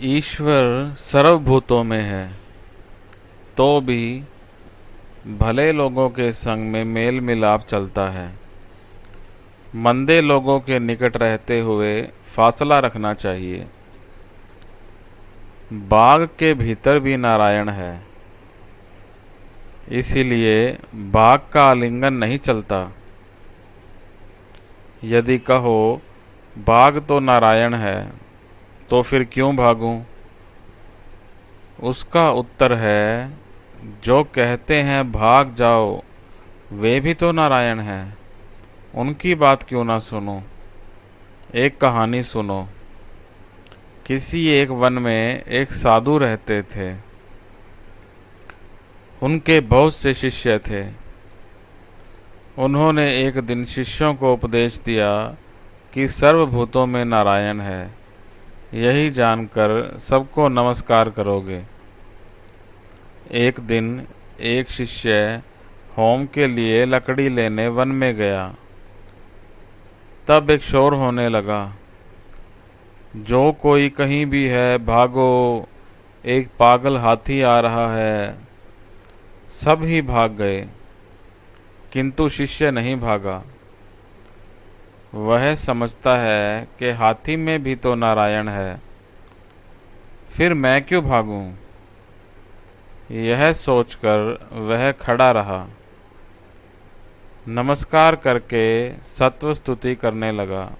ईश्वर सर्वभूतों में है, तो भी भले लोगों के संग में मेल मिलाप चलता है। मंदे लोगों के निकट रहते हुए फासला रखना चाहिए। बाग के भीतर भी नारायण है, इसीलिए बाग का आलिंगन नहीं चलता। यदि कहो बाग तो नारायण है, तो फिर क्यों भागूं? उसका उत्तर है, जो कहते हैं भाग जाओ, वे भी तो नारायण हैं। उनकी बात क्यों ना सुनो। एक कहानी सुनो। किसी एक वन में एक साधु रहते थे। उनके बहुत से शिष्य थे। उन्होंने एक दिन शिष्यों को उपदेश दिया कि सर्वभूतों में नारायण है। यही जानकर सबको नमस्कार करोगे। एक दिन एक शिष्य होम के लिए लकड़ी लेने वन में गया। तब एक शोर होने लगा, जो कोई कहीं भी है भागो, एक पागल हाथी आ रहा है। सब ही भाग गए, किंतु शिष्य नहीं भागा। वह समझता है कि हाथी में भी तो नारायण है, फिर मैं क्यों भागूं? यह सोचकर वह खड़ा रहा। नमस्कार करके सत्व स्तुति करने लगा।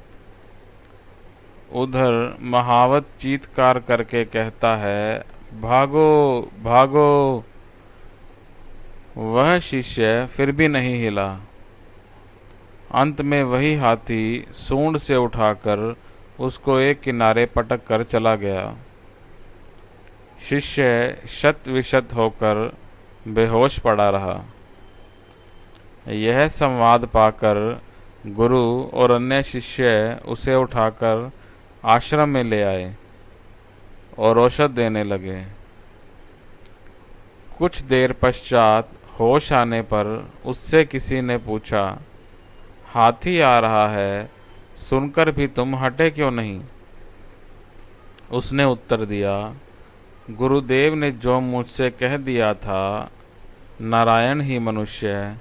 उधर महावत चीत्कार करके कहता है, भागो भागो। वह शिष्य फिर भी नहीं हिला। अंत में वही हाथी सूंड से उठाकर उसको एक किनारे पटक कर चला गया। शिष्य शत विशत होकर बेहोश पड़ा रहा। यह संवाद पाकर गुरु और अन्य शिष्य उसे उठाकर आश्रम में ले आए और औषध देने लगे। कुछ देर पश्चात होश आने पर उससे किसी ने पूछा, हाथी आ रहा है, सुनकर भी तुम हटे क्यों नहीं? उसने उत्तर दिया, गुरुदेव ने जो मुझसे कह दिया था, नारायण ही मनुष्य है,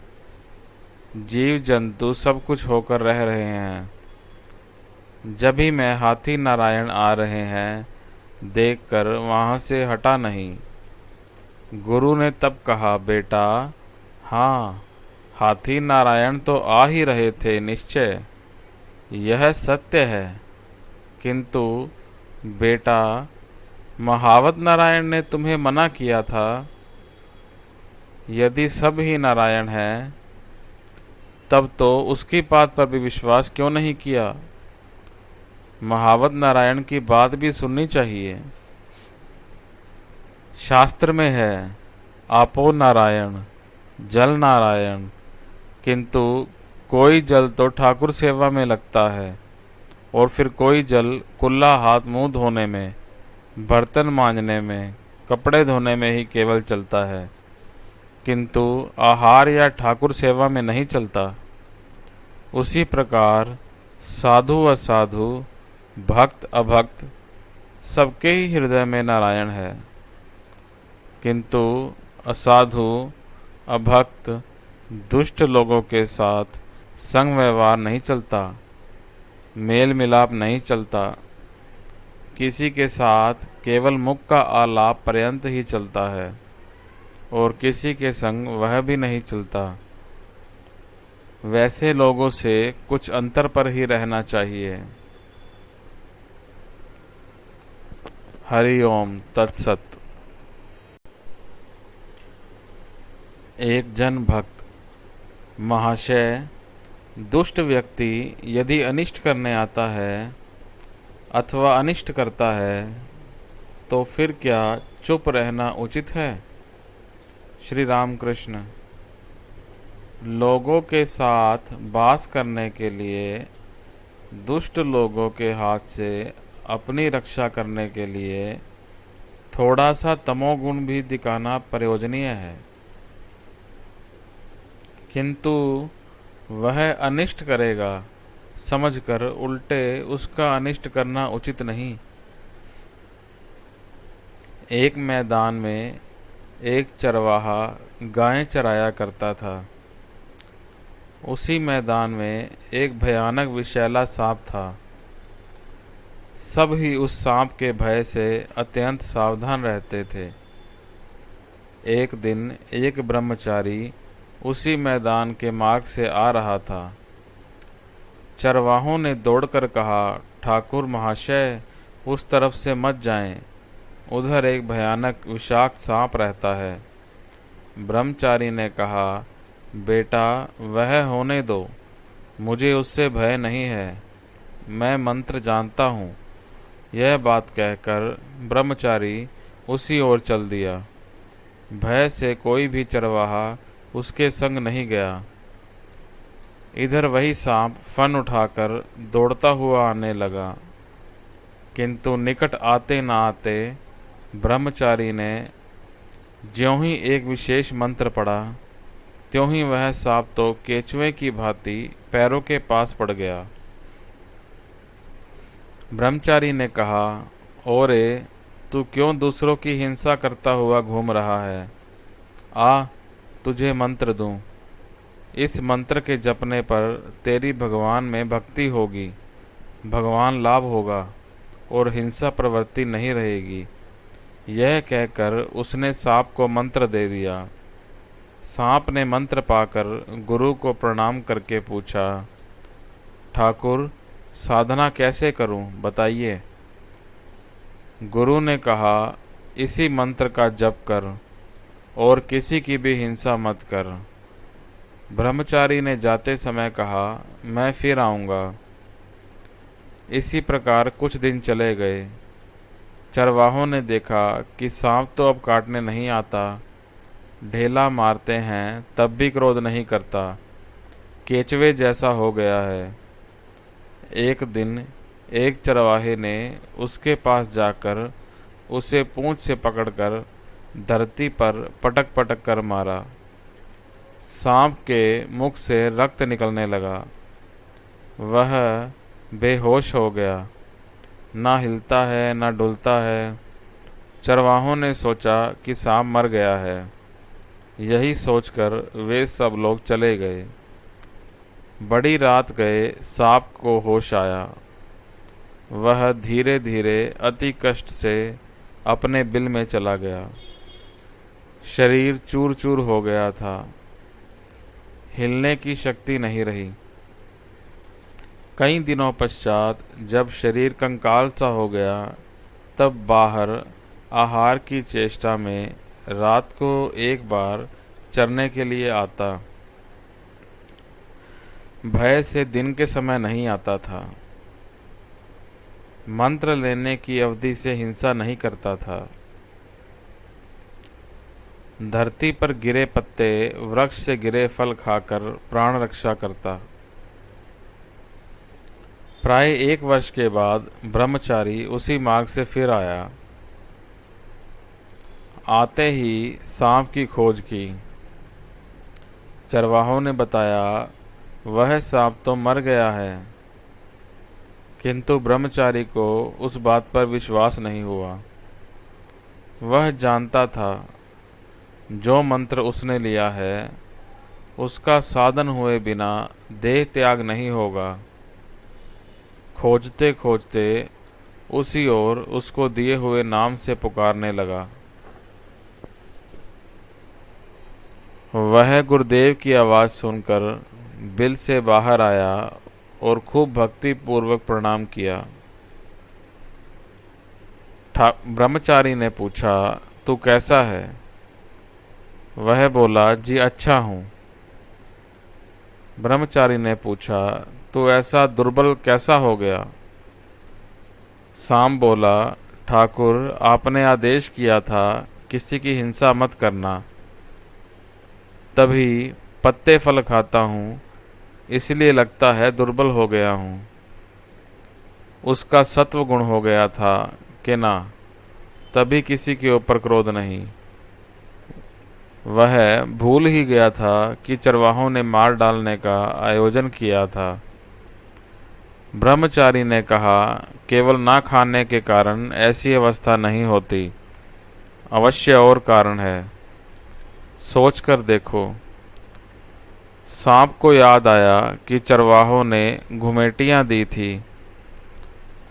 जीव जंतु सब कुछ होकर रह रहे हैं। जब भी मैं हाथी नारायण आ रहे हैं देखकर वहाँ से हटा नहीं। गुरु ने तब कहा, बेटा हाँ, हाथी नारायण तो आ ही रहे थे निश्चय, यह सत्य है। किंतु बेटा, महावत नारायण ने तुम्हें मना किया था। यदि सब ही नारायण है, तब तो उसकी बात पर भी विश्वास क्यों नहीं किया? महावत नारायण की बात भी सुननी चाहिए। शास्त्र में है, आपो नारायण, जल नारायण, किंतु कोई जल तो ठाकुर सेवा में लगता है और फिर कोई जल कुल्ला हाथ मुंह धोने में, बर्तन मांजने में, कपड़े धोने में ही केवल चलता है, किंतु आहार या ठाकुर सेवा में नहीं चलता। उसी प्रकार साधु असाधु, भक्त अभक्त, सबके ही हृदय में नारायण है, किंतु असाधु अभक्त दुष्ट लोगों के साथ संग व्यवहार नहीं चलता, मेल मिलाप नहीं चलता। किसी के साथ केवल मुख का आलाप पर्यंत ही चलता है और किसी के संग वह भी नहीं चलता। वैसे लोगों से कुछ अंतर पर ही रहना चाहिए। हरि ओम तत्सत। एक जन भक्त, महाशय, दुष्ट व्यक्ति यदि अनिष्ट करने आता है अथवा अनिष्ट करता है, तो फिर क्या चुप रहना उचित है? श्री रामकृष्ण। लोगों के साथ बास करने के लिए, दुष्ट लोगों के हाथ से अपनी रक्षा करने के लिए थोड़ा सा तमोगुण भी दिखाना प्रयोजनीय है, किंतु वह अनिष्ट करेगा समझकर उल्टे उसका अनिष्ट करना उचित नहीं। एक मैदान में एक चरवाहा गायें चराया करता था। उसी मैदान में एक भयानक विषैला सांप था। सब ही उस सांप के भय से अत्यंत सावधान रहते थे। एक दिन एक ब्रह्मचारी उसी मैदान के मार्ग से आ रहा था। चरवाहों ने दौड़कर कहा, ठाकुर महाशय, उस तरफ से मत जाएं, उधर एक भयानक विषाक्त सांप रहता है। ब्रह्मचारी ने कहा, बेटा, वह होने दो, मुझे उससे भय नहीं है, मैं मंत्र जानता हूँ। यह बात कहकर ब्रह्मचारी उसी ओर चल दिया। भय से कोई भी चरवाहा उसके संग नहीं गया। इधर वही सांप फन उठाकर दौड़ता हुआ आने लगा, किंतु निकट आते न आते ब्रह्मचारी ने ज्यों ही एक विशेष मंत्र पढ़ा, त्यों ही वह सांप तो केचुए की भांति पैरों के पास पड़ गया। ब्रह्मचारी ने कहा, ओरे, तू क्यों दूसरों की हिंसा करता हुआ घूम रहा है? आ, तुझे मंत्र दूं। इस मंत्र के जपने पर तेरी भगवान में भक्ति होगी, भगवान लाभ होगा और हिंसा प्रवृत्ति नहीं रहेगी। यह कहकर उसने सांप को मंत्र दे दिया। सांप ने मंत्र पाकर गुरु को प्रणाम करके पूछा, ठाकुर, साधना कैसे करूं, बताइए। गुरु ने कहा, इसी मंत्र का जप कर और किसी की भी हिंसा मत कर। ब्रह्मचारी ने जाते समय कहा, मैं फिर आऊँगा। इसी प्रकार कुछ दिन चले गए। चरवाहों ने देखा कि सांप तो अब काटने नहीं आता, ढेला मारते हैं तब भी क्रोध नहीं करता, केचवे जैसा हो गया है। एक दिन एक चरवाहे ने उसके पास जाकर उसे पूंछ से पकड़कर धरती पर पटक पटक कर मारा। सांप के मुख से रक्त निकलने लगा। वह बेहोश हो गया, ना हिलता है ना डुलता है। चरवाहों ने सोचा कि सांप मर गया है। यही सोचकर वे सब लोग चले गए। बड़ी रात गए सांप को होश आया। वह धीरे धीरे अति कष्ट से अपने बिल में चला गया। शरीर चूर चूर हो गया था, हिलने की शक्ति नहीं रही। कई दिनों पश्चात जब शरीर कंकाल सा हो गया, तब बाहर आहार की चेष्टा में रात को एक बार चरने के लिए आता। भय से दिन के समय नहीं आता था। मंत्र लेने की अवधि से हिंसा नहीं करता था। धरती पर गिरे पत्ते, वृक्ष से गिरे फल खाकर प्राण रक्षा करता। प्राय 1 वर्ष के बाद ब्रह्मचारी उसी मार्ग से फिर आया। आते ही सांप की खोज की। चरवाहों ने बताया, वह सांप तो मर गया है, किंतु ब्रह्मचारी को उस बात पर विश्वास नहीं हुआ। वह जानता था जो मंत्र उसने लिया है उसका साधन हुए बिना देह त्याग नहीं होगा। खोजते खोजते उसी ओर उसको दिए हुए नाम से पुकारने लगा। वह गुरुदेव की आवाज़ सुनकर बिल से बाहर आया और खूब भक्ति पूर्वक प्रणाम किया। ब्रह्मचारी ने पूछा, तू कैसा है? वह बोला, जी अच्छा हूँ। ब्रह्मचारी ने पूछा, तू ऐसा दुर्बल कैसा हो गया? सांप बोला, ठाकुर, आपने आदेश किया था किसी की हिंसा मत करना, तभी पत्ते फल खाता हूँ, इसलिए लगता है दुर्बल हो गया हूँ। उसका सत्व गुण हो गया था कि ना, तभी किसी के ऊपर क्रोध नहीं। वह भूल ही गया था कि चरवाहों ने मार डालने का आयोजन किया था। ब्रह्मचारी ने कहा, केवल ना खाने के कारण ऐसी अवस्था नहीं होती, अवश्य और कारण है, सोच कर देखो। सांप को याद आया कि चरवाहों ने घुमेटियाँ दी थी।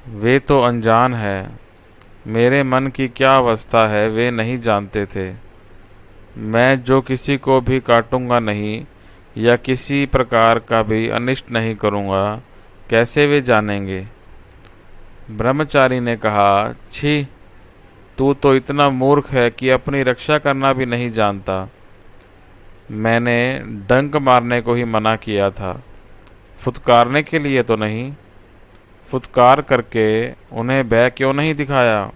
वे तो अनजान है, मेरे मन की क्या अवस्था है वे नहीं जानते थे। मैं जो किसी को भी काटूंगा नहीं या किसी प्रकार का भी अनिष्ट नहीं करूंगा, कैसे वे जानेंगे? ब्रह्मचारी ने कहा, छी, तू तो इतना मूर्ख है कि अपनी रक्षा करना भी नहीं जानता। मैंने डंक मारने को ही मना किया था, फुतकारने के लिए तो नहीं। फुतकार करके उन्हें भय क्यों नहीं दिखाया?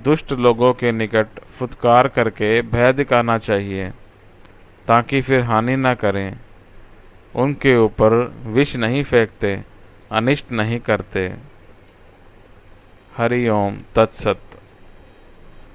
दुष्ट लोगों के निकट फुतकार करके भय दिखाना चाहिए, ताकि फिर हानि न करें। उनके ऊपर विष नहीं फेंकते, अनिष्ट नहीं करते। हरि ओम तत्सत।